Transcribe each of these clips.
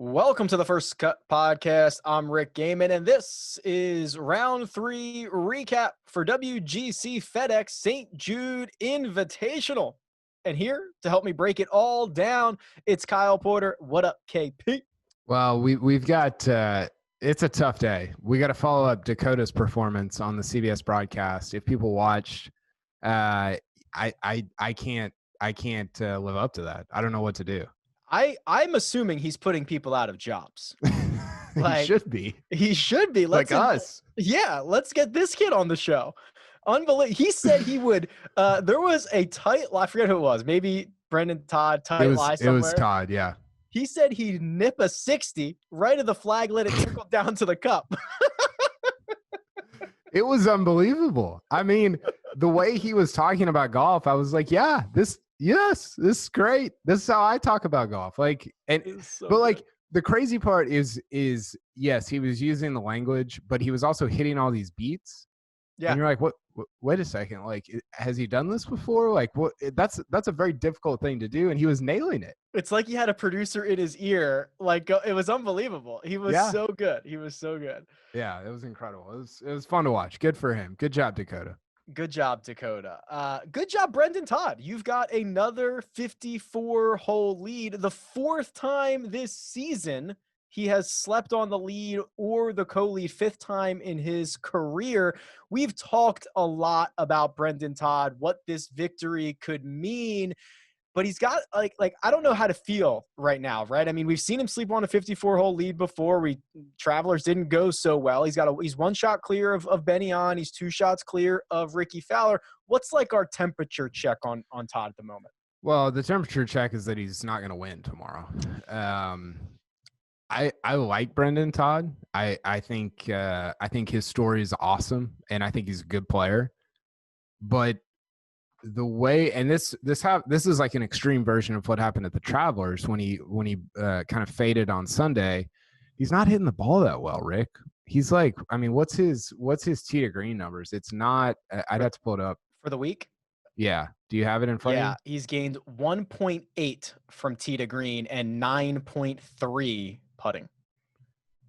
Welcome to the First Cut Podcast. I'm Rick Gaiman, and this is round 3 recap for WGC FedEx St. Jude Invitational. And here to help me break it all down, it's Kyle Porter. What up, KP? Well, we've got it's a tough day. We got to follow up Dakota's performance on the CBS broadcast. If people watched, I can't live up to that. I don't know what to do. I'm assuming he's putting people out of jobs. He should be. He should be. Like us. Yeah, let's get this kid on the show. Unbelievable. He said he would. There was a tight lie. I forget who it was. Maybe Brendon Todd. Lie somewhere. It was Todd. Yeah. He said he'd nip a 60 right of the flag, let it trickle down to the cup. It was unbelievable. I mean, the way he was talking about golf, I was like, yeah, this is great. This is how I talk about golf. Like, the crazy part is yes, he was using the language, but he was also hitting all these beats. Yeah. And you're like, what, wait a second. Like, has he done this before? Like, what? That's a very difficult thing to do. And he was nailing it. It's like he had a producer in his ear. Like, it was unbelievable. He was so good. He was so good. Yeah, it was incredible. It was fun to watch. Good for him. Good job, Dakota. Good job, Dakota. Good job, Brendon Todd. You've got another 54-hole lead. The fourth time this season he has slept on the lead or the co-lead, fifth time in his career. We've talked a lot about Brendon Todd, what this victory could mean, but he's got like I don't know how to feel right now, right? I mean, we've seen him sleep on a 54-hole lead before. Travelers didn't go so well. He's one shot clear of Benny On. He's 2 shots clear of Rickie Fowler. What's like our temperature check on Todd at the moment? Well, the temperature check is that he's not going to win tomorrow. I like Brendon Todd. I think his story is awesome, and I think he's a good player. But the way, and this is like an extreme version of what happened at the Travelers when he kind of faded on Sunday. He's not hitting the ball that well, Rick. He's like, I mean, what's his tee to green numbers? It's not. I'd have to pull it up for the week. Yeah. Do you have it in front of you? Yeah, he's gained 1.8 from tee to green and 9.3 putting.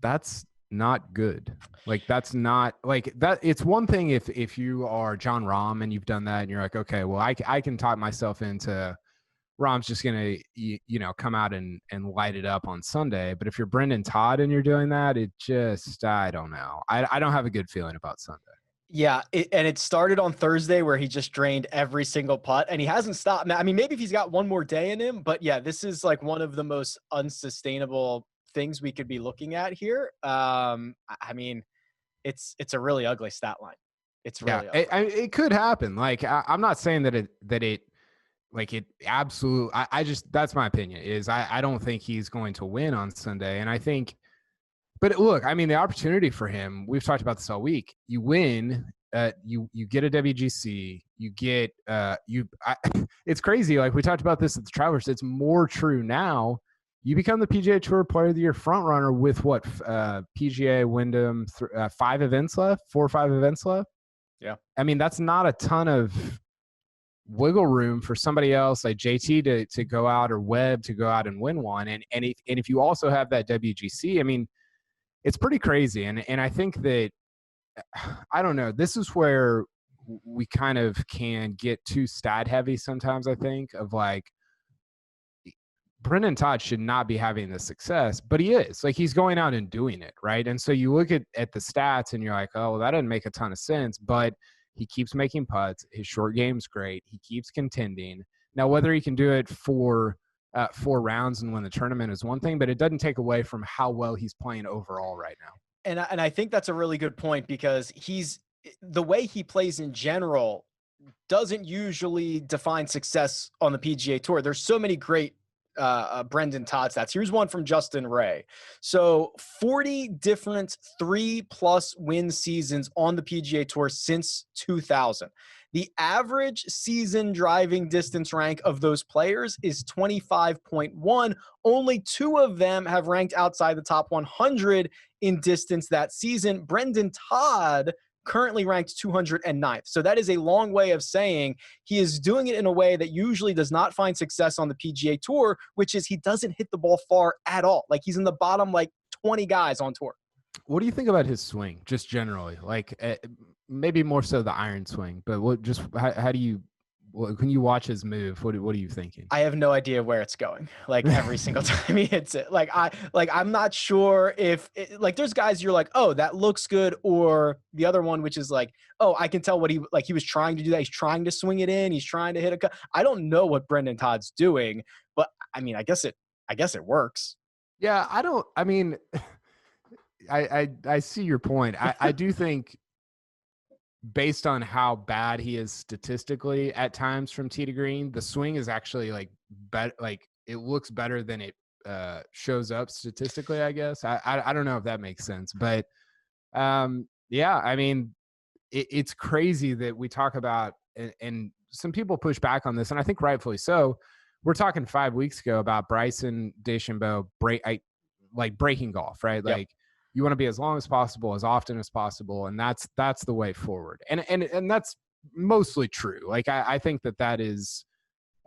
That's not good. Like, that's not like that. It's one thing if you are John Rahm and you've done that and you're like, okay, well, I can talk myself into Rahm's just going to, come out and light it up on Sunday. But if you're Brendon Todd and you're doing that, it just, I don't know. I don't have a good feeling about Sunday. Yeah, and it started on Thursday where he just drained every single putt, and he hasn't stopped. I mean, maybe if he's got one more day in him, but yeah, this is like one of the most unsustainable things we could be looking at here. I mean, it's a really ugly stat line. It's really ugly. It could happen. Like, I'm not saying that it absolutely. I just, that's my opinion. Is I don't think he's going to win on Sunday, and I think. But look, I mean, the opportunity for him, we've talked about this all week. You win, you get a WGC, you get it's crazy. Like, we talked about this at the Travelers. It's more true now. You become the PGA Tour Player of the Year front runner with what PGA Wyndham 4 or 5 events left. Yeah, I mean, that's not a ton of wiggle room for somebody else like JT to go out or Webb to go out and win one. And if you also have that WGC, I mean. It's pretty crazy. And I think that, I don't know, this is where we kind of can get too stat heavy sometimes, I think, of like, Brendon Todd should not be having the success, but he is. Like, he's going out and doing it, right? And so you look at the stats and you're like, oh, well, that doesn't make a ton of sense, but he keeps making putts. His short game's great. He keeps contending. Now, whether he can do it for 4 rounds and win the tournament is one thing, but it doesn't take away from how well he's playing overall right now. And I think that's a really good point, because the way he plays in general doesn't usually define success on the PGA Tour. There's so many great Brendon Todd stats. Here's one from Justin Ray. So 40 different 3+ win seasons on the PGA Tour since 2000. The average season driving distance rank of those players is 25.1. Only 2 of them have ranked outside the top 100 in distance that season. Brendon Todd currently ranked 209th. So that is a long way of saying he is doing it in a way that usually does not find success on the PGA Tour, which is he doesn't hit the ball far at all. Like he's in the bottom like 20 guys on tour. What do you think about his swing, just generally? Like maybe more so the iron swing, but how do you, when you watch his move, what are you thinking? I have no idea where it's going. Like every single time he hits it, I'm not sure if like there's guys you're like, oh, that looks good, or the other one which is like, oh, I can tell what he was trying to do that. He's trying to swing it in. He's trying to hit a cut. I don't know what Brendon Todd's doing, but I mean, I guess it works. Yeah, I mean, I see your point. I do think, based on how bad he is statistically at times from tee to green, the swing is actually like better. Like it looks better than it shows up statistically, I guess. I don't know if that makes sense, but yeah, I mean, it's crazy that we talk about, and some people push back on this, and I think rightfully so. We're talking 5 weeks ago about Bryson DeChambeau breaking golf, right? Yep. Like, you want to be as long as possible, as often as possible, and that's the way forward. And that's mostly true. Like I think that is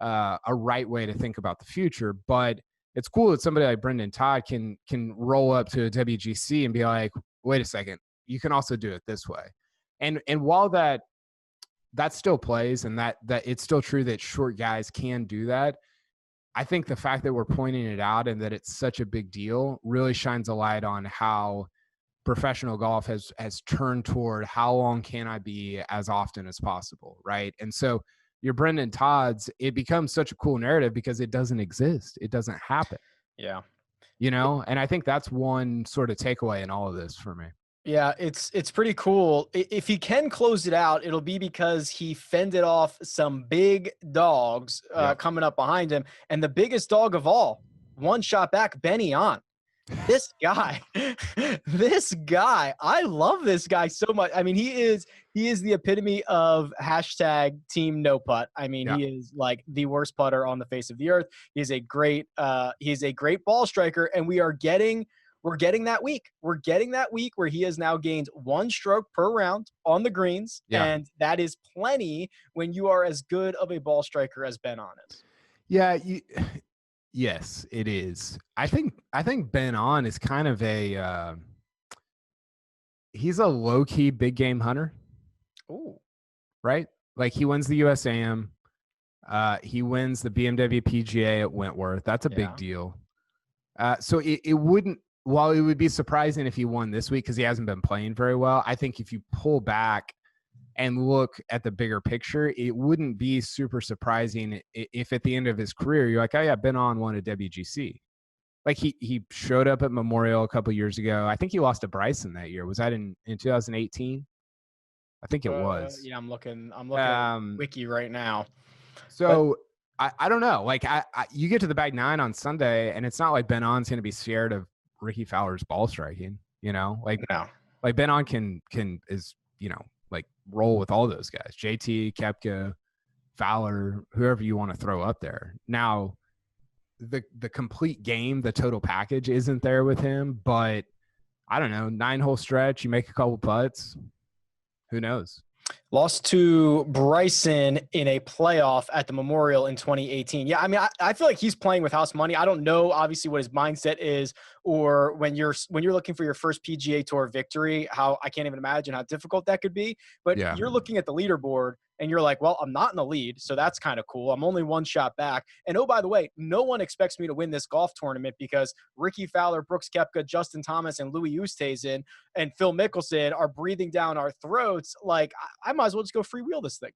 a right way to think about the future. But it's cool that somebody like Brendon Todd can roll up to a WGC and be like, wait a second, you can also do it this way. And while that still plays, and that it's still true that short guys can do that, I think the fact that we're pointing it out and that it's such a big deal really shines a light on how professional golf has turned toward how long can I be as often as possible, right? And so your Brendon Todds, it becomes such a cool narrative because it doesn't exist. It doesn't happen. Yeah. And I think that's one sort of takeaway in all of this for me. Yeah, it's pretty cool. If he can close it out, it'll be because he fended off some big dogs coming up behind him. And the biggest dog of all, one shot back, Benny On. This guy, I love this guy so much. I mean, he is the epitome of hashtag team no putt. I mean, He is like the worst putter on the face of the earth. He's a great ball striker, and we're getting that week. We're getting that week where he has now gained 1 stroke per round on the greens. Yeah. And that is plenty when you are as good of a ball striker as Ben On is. Yeah. Yes, it is. I think Ben On is kind of he's a low-key big game hunter. Ooh. Right? Like he wins the USAM. He wins the BMW PGA at Wentworth. That's a big deal. So it wouldn't, while it would be surprising if he won this week because he hasn't been playing very well, I think if you pull back and look at the bigger picture, it wouldn't be super surprising if at the end of his career, you're like, oh yeah, Ben On won a WGC. Like he showed up at Memorial a couple years ago. I think he lost to Bryson that year. Was that in 2018? I think it was. Yeah, I'm looking at Wiki right now. So I don't know. Like you get to the back 9 on Sunday, and it's not like Ben On's going to be scared of Rickie Fowler's ball striking. Like no. Like Ben On can like roll with all those guys, JT, Koepka, Fowler, whoever you want to throw up there. Now, the complete game, the total package isn't there with him, but I don't know, 9-hole stretch, you make a couple putts, who knows? Lost to Bryson in a playoff at the Memorial in 2018. Yeah, I mean, I feel like he's playing with house money. I don't know, obviously, what his mindset is, or when you're looking for your first PGA Tour victory, how I can't even imagine how difficult that could be. But You're looking at the leaderboard, and you're like, well, I'm not in the lead, so that's kind of cool. I'm only 1 shot back. And oh, by the way, no one expects me to win this golf tournament because Rickie Fowler, Brooks Koepka, Justin Thomas, and Louis Oosthuizen and Phil Mickelson are breathing down our throats. Like, I might as well just go freewheel this thing.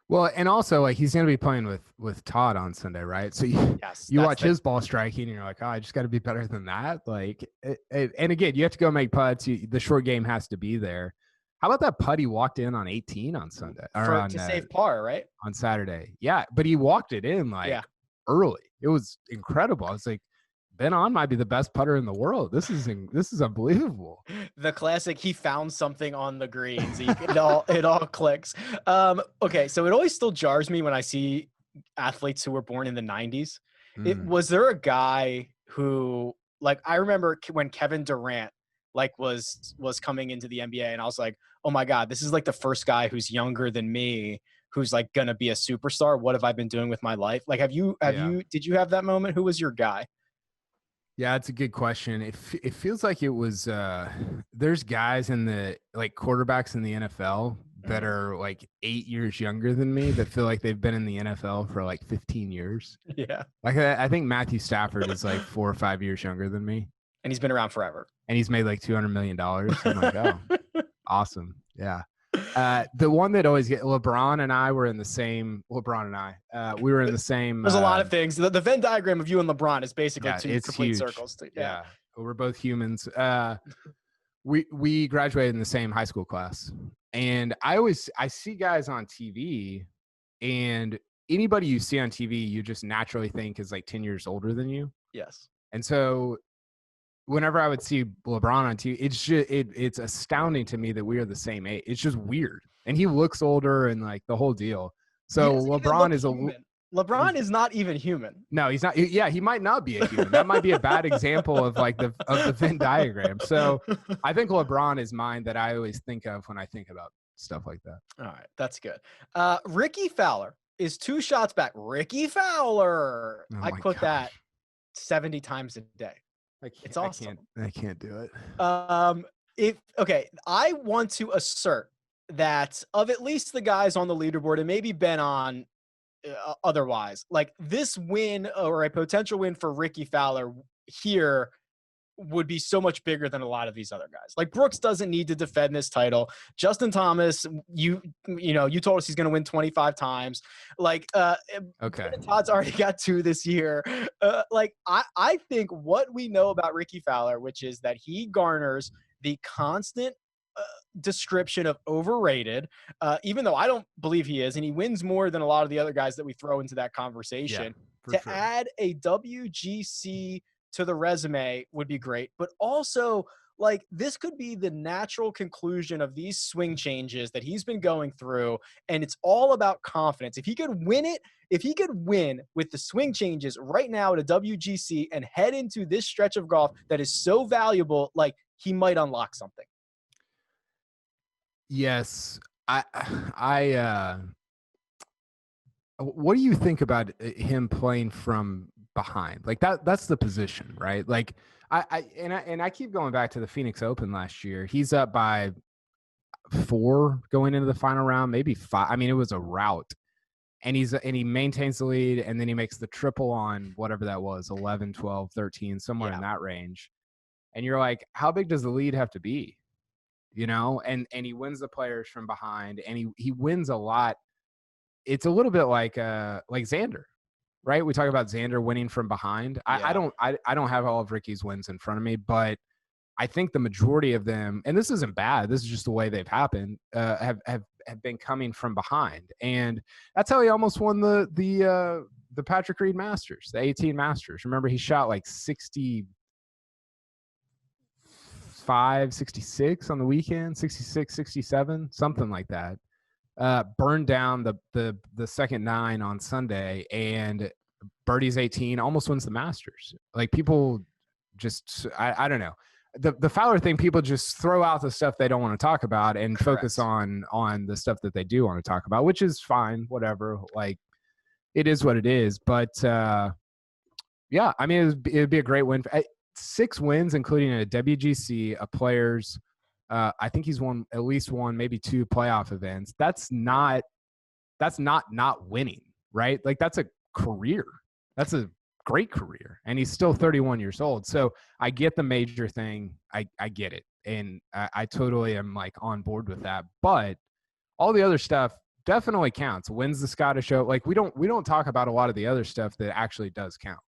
Well, and also, like, he's going to be playing with Todd on Sunday, right? So you watch his ball striking, and you're like, oh, I just got to be better than that. Like, and again, you have to go make putts. The short game has to be there. How about that putt he walked in on 18 on Sunday? To save par, right? On Saturday. Yeah, but he walked it in early. It was incredible. I was like, Ben On might be the best putter in the world. This is unbelievable. The classic, he found something on the greens. It all clicks. Okay, so it always still jars me when I see athletes who were born in the 90s. Was there a guy who, like, I remember when Kevin Durant like was coming into the NBA, and I was like, oh my God, this is like the first guy who's younger than me who's like gonna be a superstar. What have I been doing with my life? Like, did you have that moment? Who was your guy? Yeah, it's a good question. It feels like it was there's guys in the like quarterbacks in the NFL that are like 8 years younger than me that feel like they've been in the NFL for like 15 years. Yeah. Like I think Matthew Stafford is like 4 or 5 years younger than me. And he's been around forever. And he's made like $200 million. I'm like, oh, awesome. Yeah. The one that always get LeBron and I were in the same. LeBron and I, we were in the same. There's a lot of things. The Venn diagram of you and LeBron is basically two complete huge. circles. Yeah, we're both humans. We graduated in the same high school class, and I see guys on TV, and anybody you see on TV, you just naturally think is like 10 years older than you. Yes. And so whenever I would see LeBron on TV, it's astounding to me that we are the same age. It's just weird. And he looks older and like the whole deal. So LeBron is LeBron is not even human. No, he's not. Yeah, he might not be a human. That might be a bad example of like the Venn diagram. So I think LeBron is mine that I always think of when I think about stuff like that. All right, that's good. Rickie Fowler is 2 shots back. Rickie Fowler. Oh I quote that 70 times a day. It's awesome. I can't do it. I want to assert that of at least the guys on the leaderboard, and maybe Ben on otherwise, like this win or a potential win for Rickie Fowler here would be so much bigger than a lot of these other guys. Like Brooks doesn't need to defend this title. Justin Thomas, you told us he's going to win 25 times. Like, okay, Todd's already got 2 this year. I think what we know about Rickie Fowler, which is that he garners the constant description of overrated, even though I don't believe he is, and he wins more than a lot of the other guys that we throw into that conversation. Yeah, to add a WGC to the resume would be great, but also like this could be the natural conclusion of these swing changes that he's been going through, and it's all about confidence. If he could win with the swing changes right now at a WGC and head into this stretch of golf that is so valuable, like he might unlock something. Yes. What do you think about him playing from behind? Like that's the position, right? Like I keep going back to the Phoenix Open last year. He's up by 4 going into the final round, maybe 5. I mean, it was a rout. And he maintains the lead, and then he makes the triple on whatever that was, 11, 12, 13, somewhere in that range. And you're like, how big does the lead have to be? You know, and he wins the players from behind, and he wins a lot. It's a little bit like Xander, right? We talk about Xander winning from behind. I don't have all of Rickie's wins in front of me, but I think the majority of them, and this isn't bad, this is just the way they've happened, have been coming from behind. And that's how he almost won the Patrick Reed Masters, the 18 Masters. Remember, he shot like 65, 66 on the weekend, 66, 67, something like that. Burned down the second 9 on Sunday, and birdies 18, almost wins the Masters. Like people just, I don't know. The Fowler thing, people just throw out the stuff they don't want to talk about and focus on the stuff that they do want to talk about, which is fine, whatever. Like it is what it is. But yeah, I mean, it'd be a great win. 6 wins, including a WGC, a Players. I think he's won at least 1, maybe 2 playoff events. That's not winning, right? Like that's a career. That's a great career, and he's still 31 years old. So I get the major thing. I get it, and I totally am like on board with that. But all the other stuff definitely counts. Wins the Scottish Open. Like we don't talk about a lot of the other stuff that actually does count.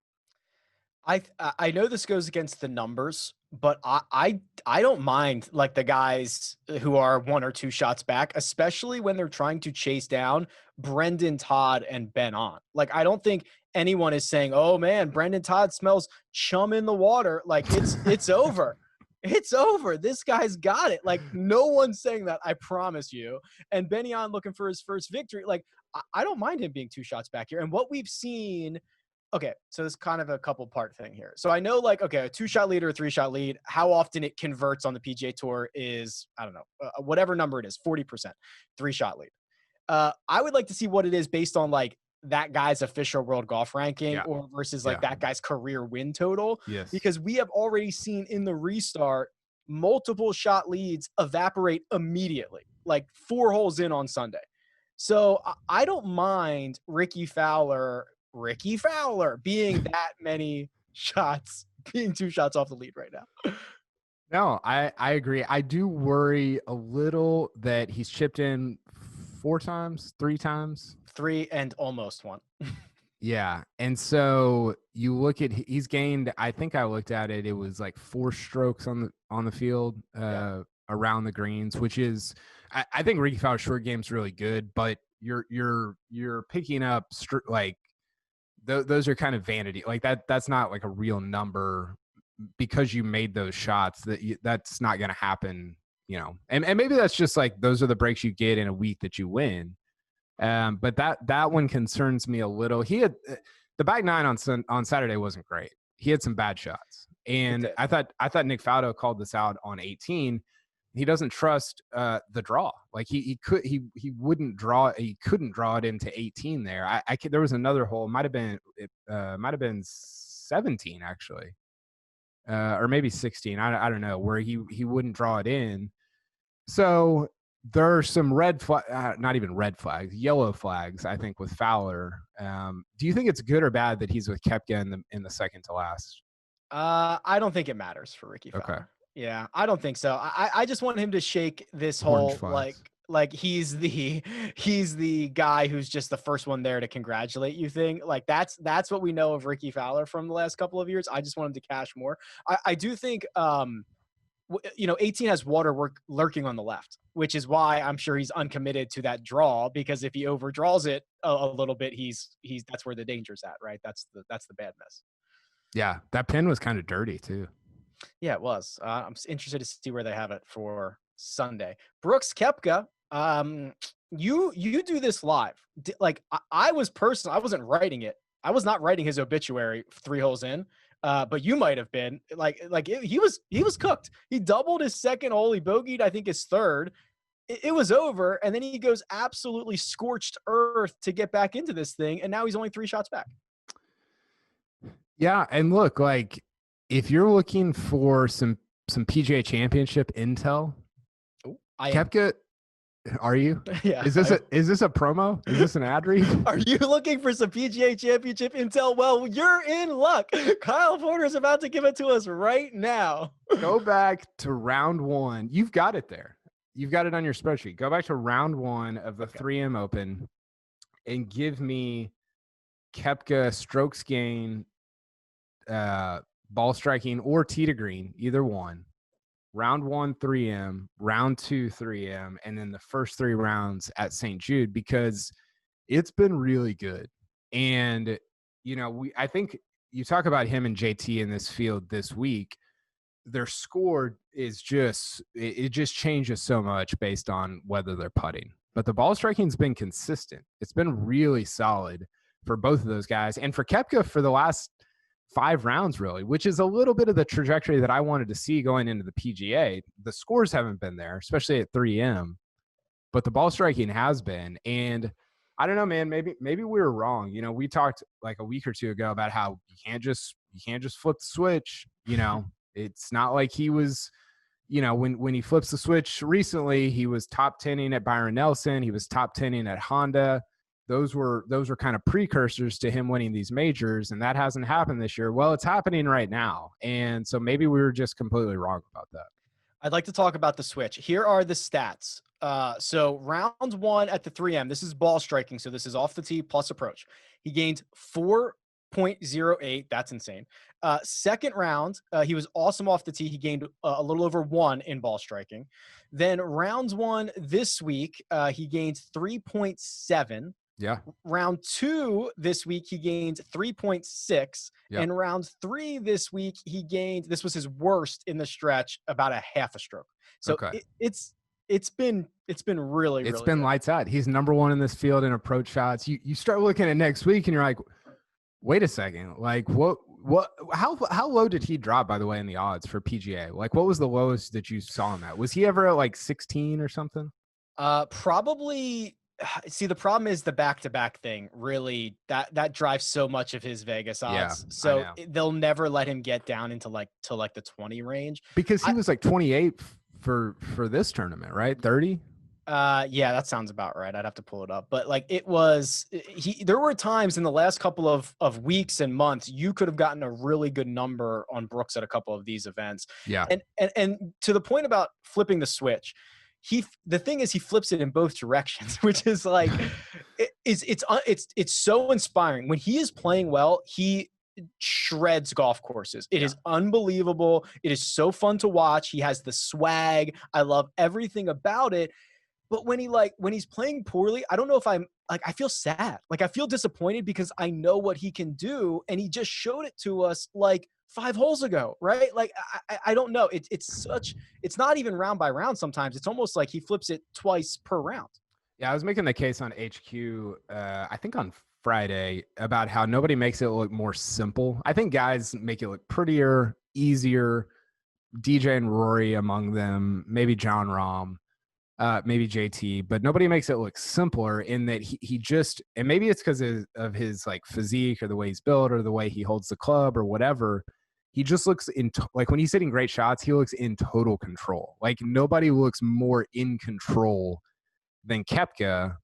I know this goes against the numbers, but I don't mind like the guys who are 1 or 2 shots back, especially when they're trying to chase down Brendon Todd and Ben on. Like I don't think anyone is saying, "Oh man, Brendon Todd smells chum in the water." Like it's over. It's over. This guy's got it. Like no one's saying that, I promise you. And Ben on looking for his first victory. Like I don't mind him being 2 shots back here. And what we've seen okay, so there's kind of a couple part thing here. So I know, like, okay, a 2-shot lead or a 3-shot lead, how often it converts on the PGA Tour is, I don't know, whatever number it is, 40%, 3-shot lead. I would like to see what it is based on, like, that guy's official world golf ranking Yeah. or versus like Yeah. that guy's career win total, Yes. because we have already seen in the restart multiple shot leads evaporate immediately, like 4 holes in on Sunday. So I don't mind Rickie Fowler being that many shots, being 2 shots off the lead right now. No, I agree. I do worry a little that he's chipped in 4 times, 3 times. 3 and almost 1. Yeah. And so you look at he's gained, I think I looked at it, it was like 4 strokes on the field around the greens, which is I think Rickie Fowler's short game's really good, but you're picking up like those are kind of vanity. Like that's not like a real number because you made those shots that's not going to happen, and maybe that's just like, those are the breaks you get in a week that you win. But that one concerns me a little. He had the back 9 on Saturday wasn't great. He had some bad shots. And I thought Nick Faldo called this out on 18. He doesn't trust the draw. Like he wouldn't draw. He couldn't draw it into 18 there. There was another hole. Might have been 17 actually, or maybe 16. I don't know, where he wouldn't draw it in. So there are some not even red flags, yellow flags, I think, with Fowler. Do you think it's good or bad that he's with Koepka in the second to last? I don't think it matters for Rickie Fowler. Okay. Yeah, I don't think so. I just want him to shake this whole like he's the guy who's just the first one there to congratulate you thing. Like that's what we know of Rickie Fowler from the last couple of years. I just want him to cash more. I do think 18 has water lurking on the left, which is why I'm sure he's uncommitted to that draw, because if he overdraws it a little bit, he's that's where the danger's at, right? That's the bad mess. Yeah, that pin was kind of dirty too. Yeah, it was. I'm interested to see where they have it for Sunday. Brooks Koepka, you do this live. Like I wasn't writing it. I was not writing his obituary 3 holes in. But you might have been he was cooked. He doubled his second hole. He bogeyed, I think, his third. It was over, and then he goes absolutely scorched earth to get back into this thing, and now he's only 3 shots back. Yeah, and look, like if you're looking for some PGA Championship intel, Koepka. Are you? Yeah. Is this a promo? Is this an ad read? Are you looking for some PGA Championship intel? Well, you're in luck. Kyle Porter is about to give it to us right now. Go back to round 1. You've got it there. You've got it on your spreadsheet. Go back to round 1 of the 3M Open and give me Koepka strokes gain, ball striking, or tee to green, either one. Round 1, 3M, round 2, 3M, and then the first 3 rounds at St. Jude, because it's been really good. And, I think you talk about him and JT in this field this week, their score is it just changes so much based on whether they're putting. But the ball striking's been consistent. It's been really solid for both of those guys. And for Koepka for the last 5 rounds, really, which is a little bit of the trajectory that I wanted to see going into the PGA. The scores haven't been there, especially at 3M, but the ball striking has been. And I don't know, man, maybe we were wrong. We talked like a week or two ago about how you can't just flip the switch. It's not like he was, when he flips the switch recently, he was top 10ing at Byron Nelson. He was top 10ing at Honda. Those were kind of precursors to him winning these majors, and that hasn't happened this year. Well, it's happening right now, and so maybe we were just completely wrong about that. I'd like to talk about the switch. Here are the stats. So round 1 at the 3M, this is ball striking, so this is off the tee plus approach. He gained 4.08. That's insane. Second round, he was awesome off the tee. He gained a little over 1 in ball striking. Then round 1 this week, he gained 3.7. Yeah. Round 2 this week, he gained 3.6. Yep. And round 3 this week, this was his worst in the stretch, about a half a stroke. So it's been really it's really been good. Lights out. He's number 1 in this field in approach shots. You start looking at next week and you're like, Wait a second. Like how low did he drop, by the way, in the odds for PGA? Like, what was the lowest that you saw him at? Was he ever at like 16 or something? Probably. See, the problem is the back-to-back thing. Really, that drives so much of his Vegas Yeah, odds. I So know. they'll never let him get down into like the 20 range. Because he I, was like 28 for this tournament, right? 30? Yeah, that sounds about right. I'd have to pull it up, but like it was, there were times in the last couple of weeks and months you could have gotten a really good number on Brooks at a couple of these events. Yeah. And to the point about flipping the switch, the thing is he flips it in both directions, which is like it's so inspiring. When he is playing well, he shreds golf courses. It is unbelievable. It is so fun to watch. He has the swag. I love everything about it. But when he's playing poorly, I don't know if I feel sad. Like I feel disappointed because I know what he can do. And he just showed it to us like 5 holes ago, right? Like I don't know. It's not even round by round sometimes. It's almost like he flips it twice per round. Yeah, I was making the case on HQ, I think on Friday, about how nobody makes it look more simple. I think guys make it look prettier, easier. DJ and Rory among them, maybe John Rahm. Maybe JT, but nobody makes it look simpler in that he just, and maybe it's because of his like physique or the way he's built or the way he holds the club or whatever. He just looks like when he's hitting great shots, he looks in total control. Like nobody looks more in control than Koepka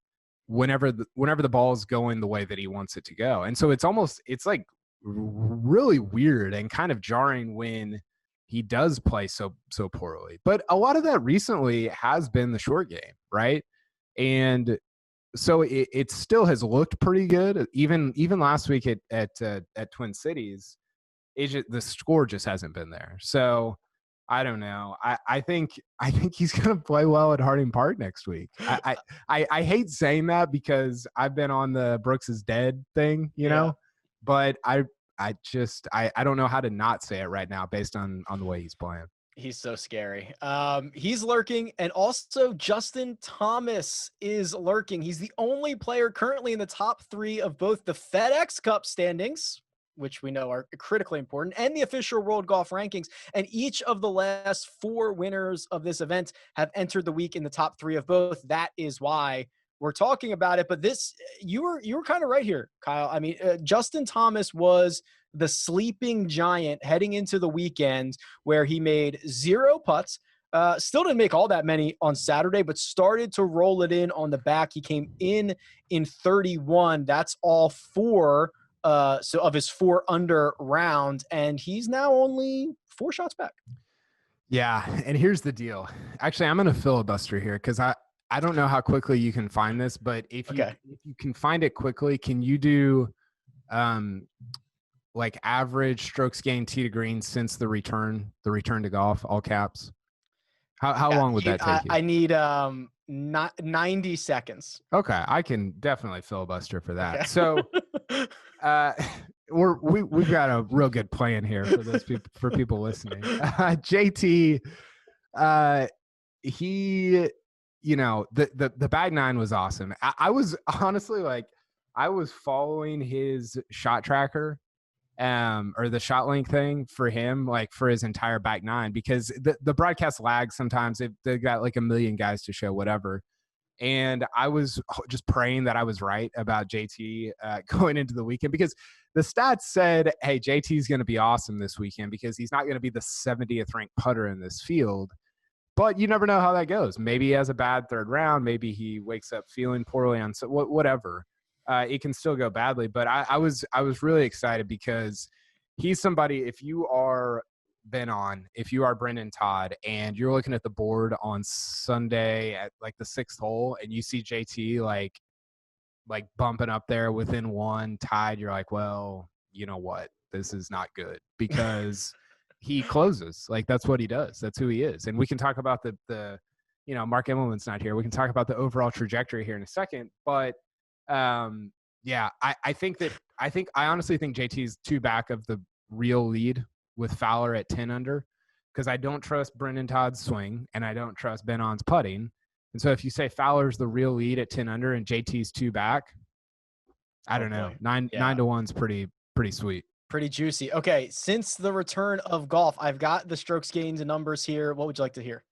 whenever the ball is going the way that he wants it to go. And so it's like really weird and kind of jarring when he does play so poorly. But a lot of that recently has been the short game, right? And so it still has looked pretty good. Even last week at Twin Cities, the score just hasn't been there. So I don't know. I think he's gonna play well at Harding Park next week. I hate saying that because I've been on the Brooks is dead thing, you know, but I don't know how to not say it right now based on the way he's playing. He's so scary. He's lurking, and also Justin Thomas is lurking. He's the only player currently in the top 3 of both the FedEx Cup standings, which we know are critically important, and the official World Golf Rankings. And each of the last 4 winners of this event have entered the week in the top 3 of both. That is why we're talking about it. But you were kind of right here, Kyle. I mean, Justin Thomas was the sleeping giant heading into the weekend, where he made 0 putts. Still didn't make all that many on Saturday, but started to roll it in on the back. He came in 31. That's all 4. So of his 4 under round, and he's now only 4 shots back. Yeah, and here's the deal. Actually, I'm going to filibuster here because I don't know how quickly you can find this, but if you can find it quickly, can you do like average strokes gained tee to green since the return to golf, all caps? How long would that take you? I need 90 seconds. Okay, I can definitely filibuster for that. Okay. So we've got a real good plan here for those people, for people listening. JT, he, you know, the bag 9 was awesome. I was honestly like, I was following his shot tracker, or the shot link thing for him, like for his entire back 9, because the broadcast lags sometimes. They've got like a million guys to show, whatever. And I was just praying that I was right about JT going into the weekend, because the stats said, hey, JT is going to be awesome this weekend because he's not going to be the 70th ranked putter in this field. But you never know how that goes. Maybe he has a bad 3rd round. Maybe he wakes up feeling poorly on whatever. It can still go badly. But I was really excited because he's somebody, if you are Brendon Todd and you're looking at the board on Sunday at like the 6th hole and you see JT like bumping up there within 1 tied, you're like, well, you know what? This is not good, because he closes. Like, that's what he does. That's who he is. And we can talk about the you know, Mark Immelman's not here. We can talk about the overall trajectory here in a second. But yeah, I honestly think JT's 2 back of the real lead with Fowler at 10 under, because I don't trust Brendon Todd's swing and I don't trust Ben On's putting. And so if you say Fowler's the real lead at 10 under and JT's 2 back, I don't know. 9 to 1's pretty pretty sweet. Pretty juicy. Okay, since the return of golf, I've got the strokes gained numbers here. What would you like to hear?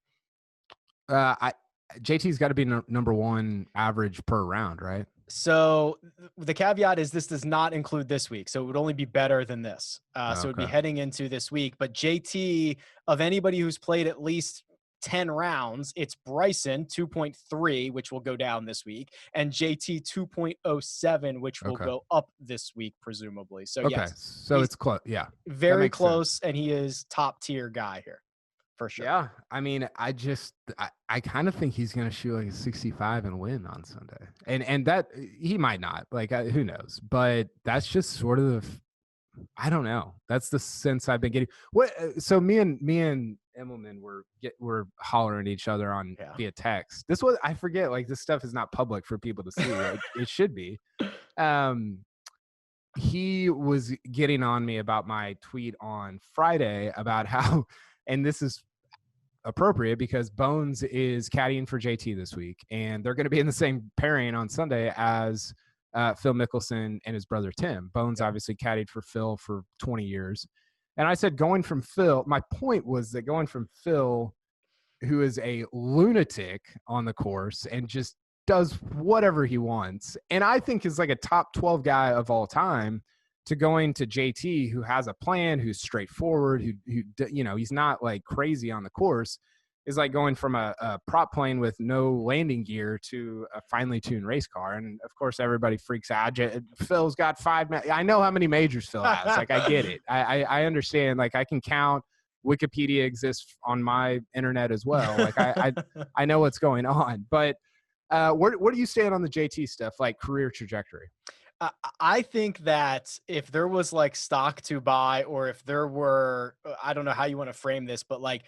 I JT's got to be number one average per round, right? So the caveat is this does not include this week, so it would only be better than this. So it'd be Okay. heading into this week. But JT, of anybody who's played at least 10 rounds, it's Bryson 2.3, which will go down this week, and JT 2.07, which will Okay. go up this week, presumably. So Okay. yes, So he's it's close. Yeah. That very makes sense. close, and he is top tier guy here for sure. Yeah. I mean, I kind of think he's going to shoot like a 65 and win on Sunday. And that he might not. Like, who knows? But that's just sort of, I don't know. That's the sense I've been getting. What? So me and Emmelman were hollering at each other on via text. This was, I forget. Like, this stuff is not public for people to see. It should be. He was getting on me about my tweet on Friday about how, and this is appropriate because Bones is caddying for JT this week, and they're going to be in the same pairing on Sunday as Phil Mickelson and his brother Tim. Bones obviously caddied for Phil for 20 years. And I said, going from Phil, my point was that going from Phil, who is a lunatic on the course and just does whatever he wants, and I think is like a top 12 guy of all time, to going to JT, who has a plan, who's straightforward, who he's not like crazy on the course, is like going from a prop plane with no landing gear to a finely tuned race car. And of course, everybody freaks out. Phil's got I know how many majors Phil has. Like, I get it. I understand. Like, I can count. Wikipedia exists on my internet as well. Like, I know what's going on. But where do you stand on the JT stuff, like career trajectory? I think that if there was like stock to buy, or if there were, I don't know how you want to frame this, but like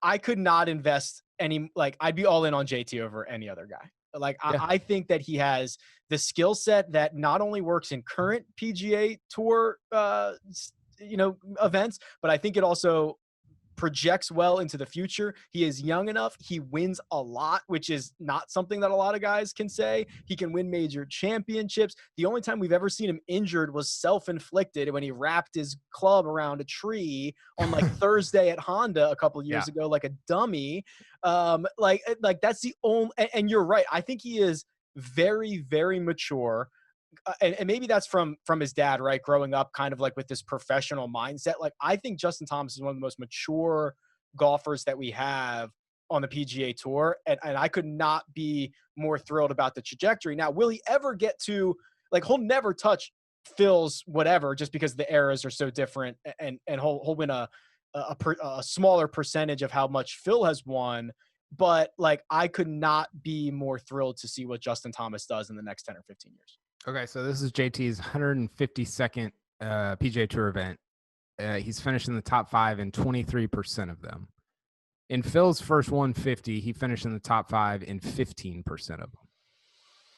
I could not invest any, like I'd be all in on JT over any other guy. Like I think that he has the skill set that not only works in current PGA Tour, events, but I think it also projects well into the future. He is young enough. He wins a lot, which is not something that a lot of guys can say. He can win major championships. The only time we've ever seen him injured was self-inflicted when he wrapped his club around a tree on like Thursday at Honda a couple of years ago, like a dummy. Like that's the only, and you're right. I think he is very, very mature. And maybe that's from his dad, right? Growing up kind of like with this professional mindset. Like, I think Justin Thomas is one of the most mature golfers that we have on the PGA Tour. And I could not be more thrilled about the trajectory. Now, will he ever get to, like, he'll never touch Phil's whatever, just because the eras are so different, and he'll win a smaller percentage of how much Phil has won. But like, I could not be more thrilled to see what Justin Thomas does in the next 10 or 15 years. Okay, so this is JT's 152nd PGA Tour event. He's finished in the top 5 in 23% of them. In Phil's first 150, he finished in the top 5 in 15% of them.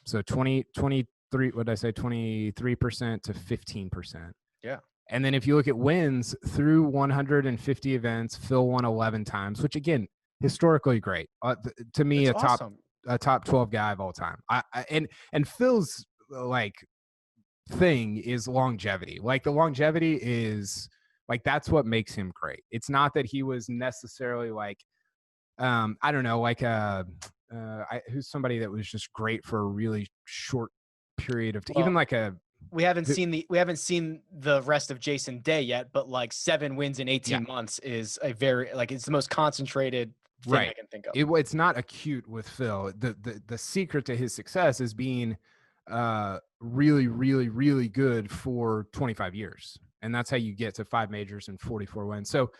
So 23, what did I say? 23% to 15%. Yeah. And then if you look at wins through 150 events, Phil won 11 times, which again, historically great. To me, a top 12 guy of all time. And Phil's like thing is longevity. Like, the longevity is like, that's what makes him great. It's not that he was necessarily like I don't know, like who's somebody that was just great for a really short period of time. Even like we haven't seen the rest of Jason Day yet, but like 7 wins in 18 months is a very, like, it's the most concentrated thing I can think of. It's not acute with Phil. The secret to his success is being really, really, really good for 25 years. And that's how you get to 5 majors and 44 wins. So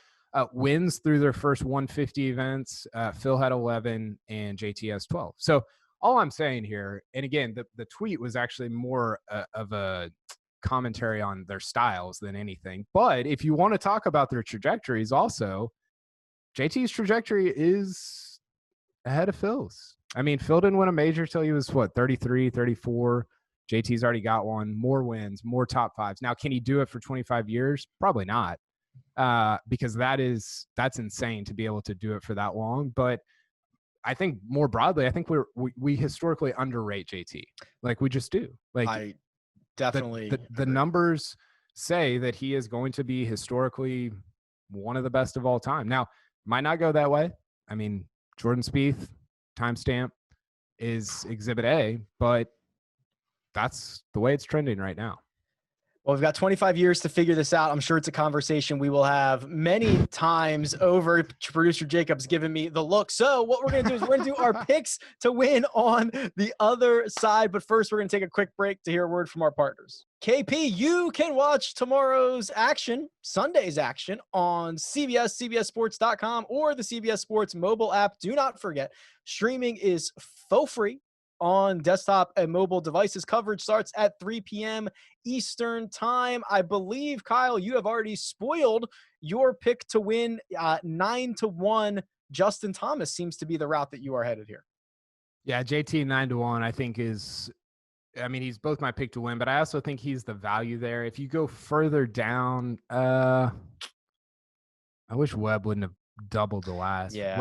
wins through their first 150 events, Phil had 11 and JT has 12. So all I'm saying here, and again, the tweet was actually more of a commentary on their styles than anything. But if you want to talk about their trajectories also, JT's trajectory is ahead of Phil's. I mean, Phil didn't win a major till he was, 33, 34. JT's already got one, more wins, more top 5s. Now, can he do it for 25 years? Probably not, because that's insane to be able to do it for that long. But I think more broadly, I think we historically underrate JT. Like, we just do. Like, I definitely the numbers say that he is going to be historically one of the best of all time. Now, might not go that way. I mean, Jordan Spieth, timestamp is Exhibit A, but that's the way it's trending right now. Well, we've got 25 years to figure this out. I'm sure it's a conversation we will have many times over. Producer Jacob's giving me the look. So what we're going to do is we're going to do our picks to win on the other side. But first, we're going to take a quick break to hear a word from our partners. KP, you can watch tomorrow's action, Sunday's action, on CBS, CBSSports.com, or the CBS Sports mobile app. Do not forget, streaming is for free on desktop and mobile devices. Coverage starts at 3 p.m. Eastern time. I believe, Kyle, you have already spoiled your pick to win 9-1. Justin Thomas seems to be the route that you are headed here. Yeah, JT 9-1, I think he's both my pick to win, but I also think he's the value there. If you go further down, I wish Webb wouldn't have doubled the last. Yeah.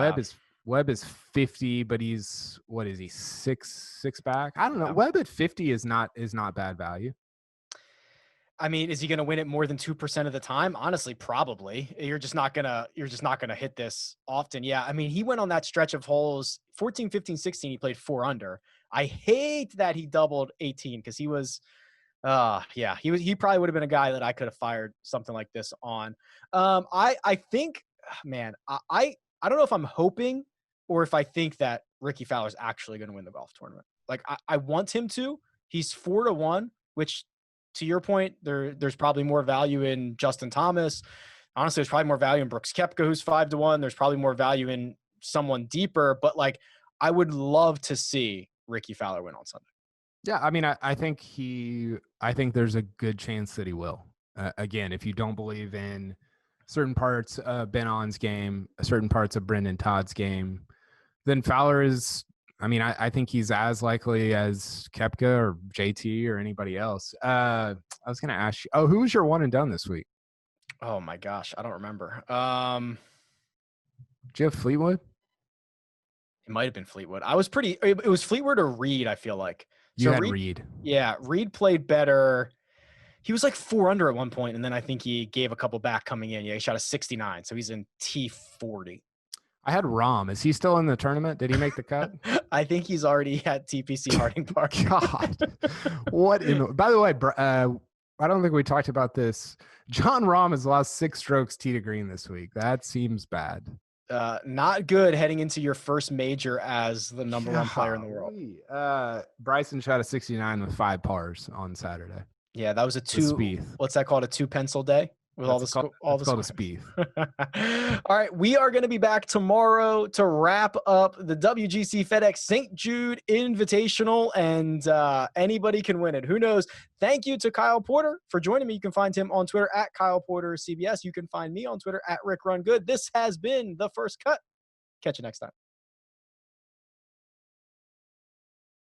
Webb is 50, but he's, what is he, six back? I don't know. Yeah. Webb at 50 is not bad value. I mean, is he going to win it more than 2% of the time? Honestly, probably. You're just not going to hit this often. Yeah. I mean, he went on that stretch of holes 14, 15, 16. He played 4 under. I hate that he doubled 18 because he was, he probably would have been a guy that I could have fired something like this on. I think, man, I don't know if I'm hoping or if I think that Rickie Fowler is actually going to win the golf tournament. Like I want him to. He's 4-1, which, to your point, there's probably more value in Justin Thomas. Honestly, there's probably more value in Brooks Koepka, who's 5-1. There's probably more value in someone deeper. But like, I would love to see Rickie Fowler win on Sunday. Yeah, I mean, I think there's a good chance that he will. Again, if you don't believe in certain parts of Ben On's game, certain parts of Brendon Todd's game, then Fowler is, I mean, I think he's as likely as Koepka or JT or anybody else. I was going to ask you, who was your one and done this week? Oh my gosh, I don't remember. Did you have Fleetwood? It might have been Fleetwood. It was Fleetwood or Reed, I feel like. You had Reed. Yeah, Reed played better. He was like 4 under at one point, and then I think he gave a couple back coming in. Yeah, he shot a 69, so he's in T40. I had Rahm. Is he still in the tournament? Did he make the cut? I think he's already at TPC Harding Park. God. By the way, I don't think we talked about this. Jon Rahm has lost 6 strokes tee to green this week. That seems bad. Not good heading into your first major as the number 1 player in the world. Bryson shot a 69 with 5 pars on Saturday. Yeah, that was a 2. What's that called? A 2 pencil day with all the Spieth. All right, we are going to be back tomorrow to wrap up the WGC FedEx St. Jude Invitational, and anybody can win it. Who knows? Thank you to Kyle Porter for joining me. You can find him on Twitter at Kyle Porter CBS. You can find me on Twitter at Rick Run Good. This has been The First Cut. Catch you next time.